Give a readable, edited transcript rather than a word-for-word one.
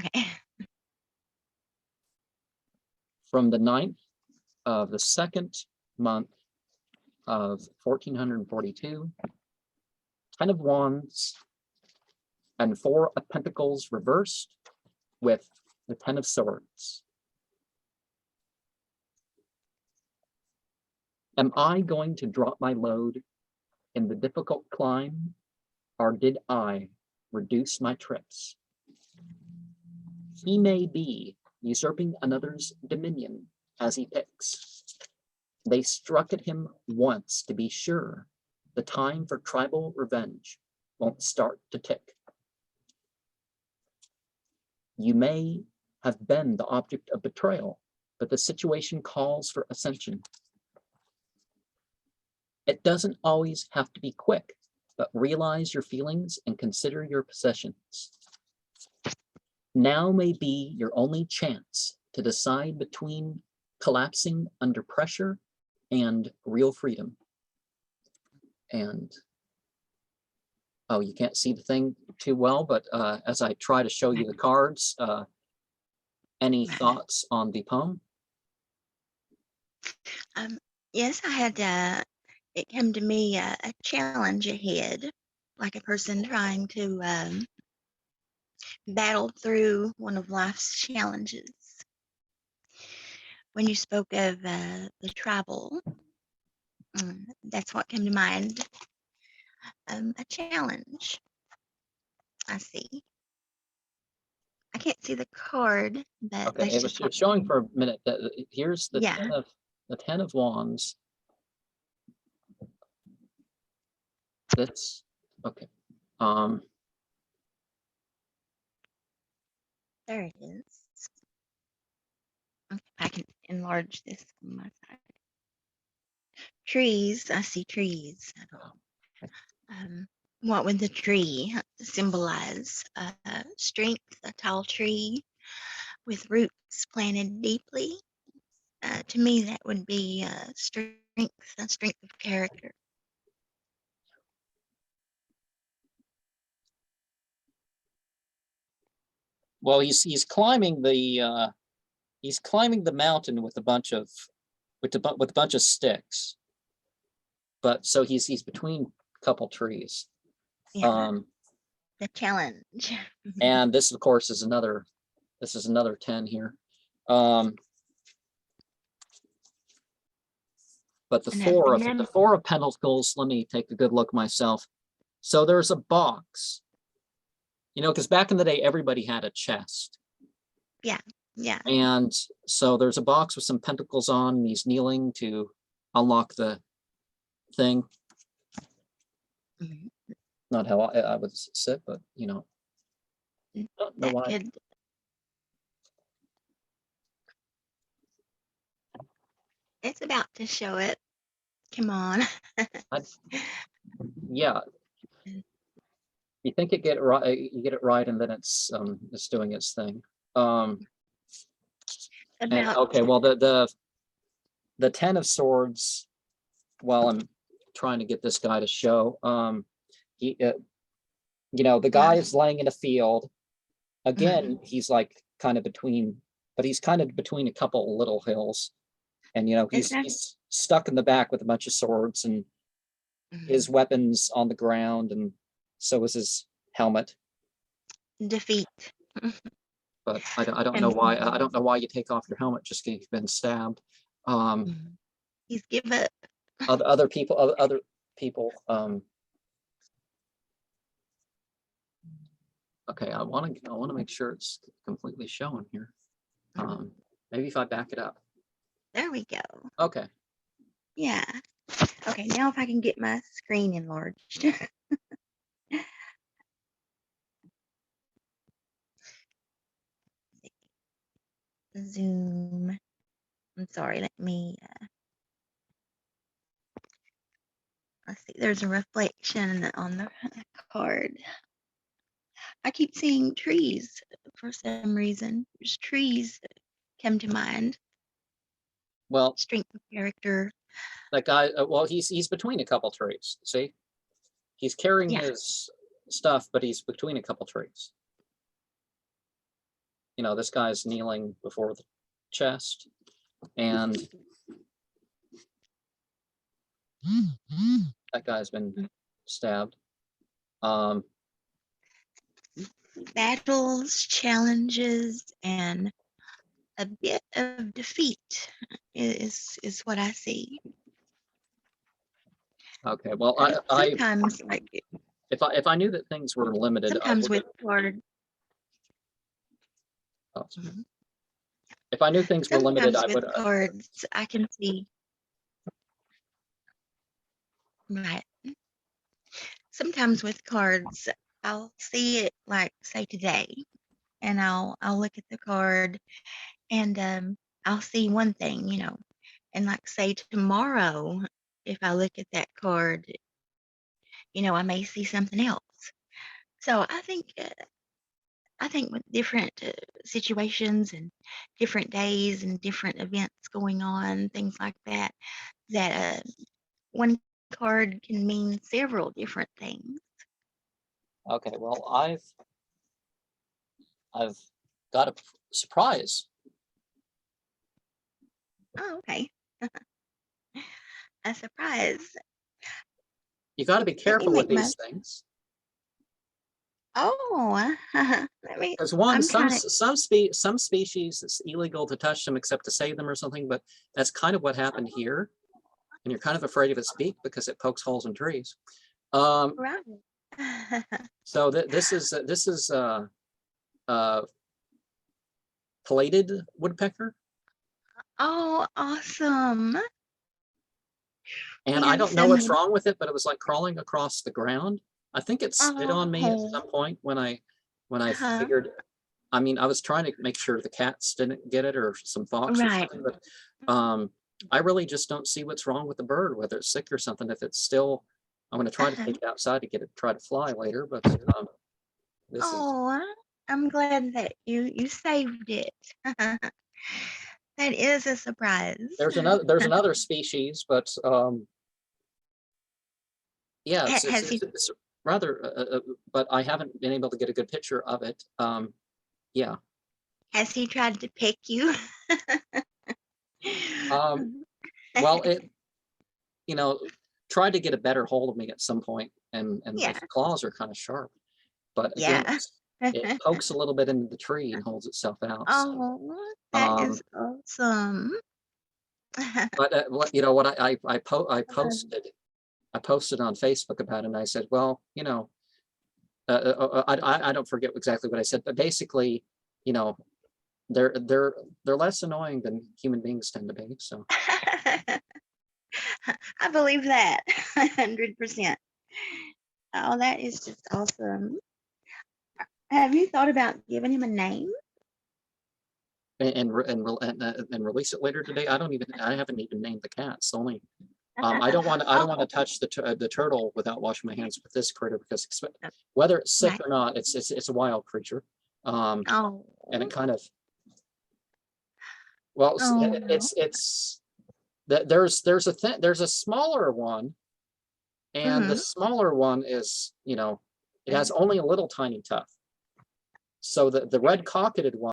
Okay. From the 9th of the 2nd month of 1442, 10 of Wands and 4 of Pentacles reversed with the 10 of Swords. Am I going to drop my load in the difficult climb, or did I reduce my trips? He may be usurping another's dominion as he picks. They struck at him once to be sure the time for tribal revenge won't start to tick. You may have been the object of betrayal, but the situation calls for ascension. It doesn't always have to be quick, but realize your feelings and consider your possessions. Now may be your only chance to decide between collapsing under pressure and real freedom. And, oh, you can't see the thing too well, but as I try to show you the cards, any thoughts on the poem? Yes, I had, it came to me a challenge ahead, like a person trying to battle through one of life's challenges. When you spoke of the tribal, that's what came to mind. A challenge. I see. I can't see the card, but Okay, it was showing for a minute that here's the 10 of Wands. That's okay. There it is. Okay, I can enlarge this on my side. Trees, I see trees. What would the tree symbolize? Strength, a tall tree with roots planted deeply. To me, that would be strength, a strength of character. Well, he's climbing the mountain with a bunch of sticks, but so he's between a couple trees. Yeah, the challenge. And this, of course, is another 10 here. But the four of Pentacles, let me take a good look myself. So there's a box, you know, because back in the day, everybody had a chest. Yeah, yeah. And so there's a box with some pentacles on, and he's kneeling to unlock the thing. Mm-hmm. Not how I would sit, but you know, don't know why. It's about to show it. Come on. Yeah. You think you get it right, and then it's doing its thing. And, okay, well the 10 of Swords, while I'm trying to get this guy to show, he you know, the guy is laying in a field. Again, he's like kind of between, but he's kind of between a couple little hills. And you know, he's stuck in the back with a bunch of swords, and his weapons on the ground, and so is his helmet. Defeat. But I don't know why. I don't know why you take off your helmet just because you've been stabbed. He's give up. Other people. Okay, I want to make sure it's completely showing here. Maybe if I back it up. There we go. Okay. Yeah. Okay, now if I can get my screen enlarged. Zoom. I'm sorry, let me let's see, there's a reflection on the card. I keep seeing trees for some reason. There's trees that come to mind. Well, strength of character. That guy, well, he's between a couple trees. See, he's carrying his stuff, but he's between a couple trees. you know, this guy's kneeling before the chest, and that guy's been stabbed. Battles, challenges, and a bit of defeat is what I see. Okay, well, sometimes like if I knew that things were limited, sometimes with card. if I knew things were limited, Sometimes I would. with cards, I can see. Right. Sometimes with cards, I'll see it like say today, and I'll look at the card, and I'll see one thing, you know, and like say tomorrow, if I look at that card, you know, I may see something else. So I think with different situations and different days and different events going on, things like that, that one card can mean several different things. Okay, well, I've got a surprise. Oh, okay. A surprise. You got to be Let me careful with make my. these things. Oh, let me. There's one, I'm trying to. some species, it's illegal to touch them except to save them or something, but that's kind of what happened here. And you're kind of afraid of its beak because it pokes holes in trees. Right. So this is plated woodpecker. Oh, awesome. And I don't know what's wrong with it, but it was like crawling across the ground. I think it spit on me at some point when I figured. I mean, I was trying to make sure the cats didn't get it or some fox or something, but I really just don't see what's wrong with the bird, whether it's sick or something. If it's still, I'm going to try to take it outside to get it, try to fly later. But this is. I'm glad that you saved it. That is a surprise. There's another species, but yeah, it's rather, but I haven't been able to get a good picture of it. Yeah. Has he tried to pick you? Well, it, you know, tried to get a better hold of me at some point, and its claws are kind of sharp. But again, it pokes a little bit into the tree and holds itself out. Oh, that is awesome. But you know what I posted on Facebook about it, and I said, well, you know, I don't forget exactly what I said, but basically, you know, they're less annoying than human beings tend to be. So I believe that 100%. Oh, that is just awesome. Have you thought about giving him a name? And release it later today? I haven't even named the cats. Only I don't want to touch the turtle without washing my hands with this critter, because whether it's sick or not, it's a wild creature. And it kind of, well, it's that there's a smaller one, and the smaller one is, you know, it has only a little tiny tuft. So the red cocketed one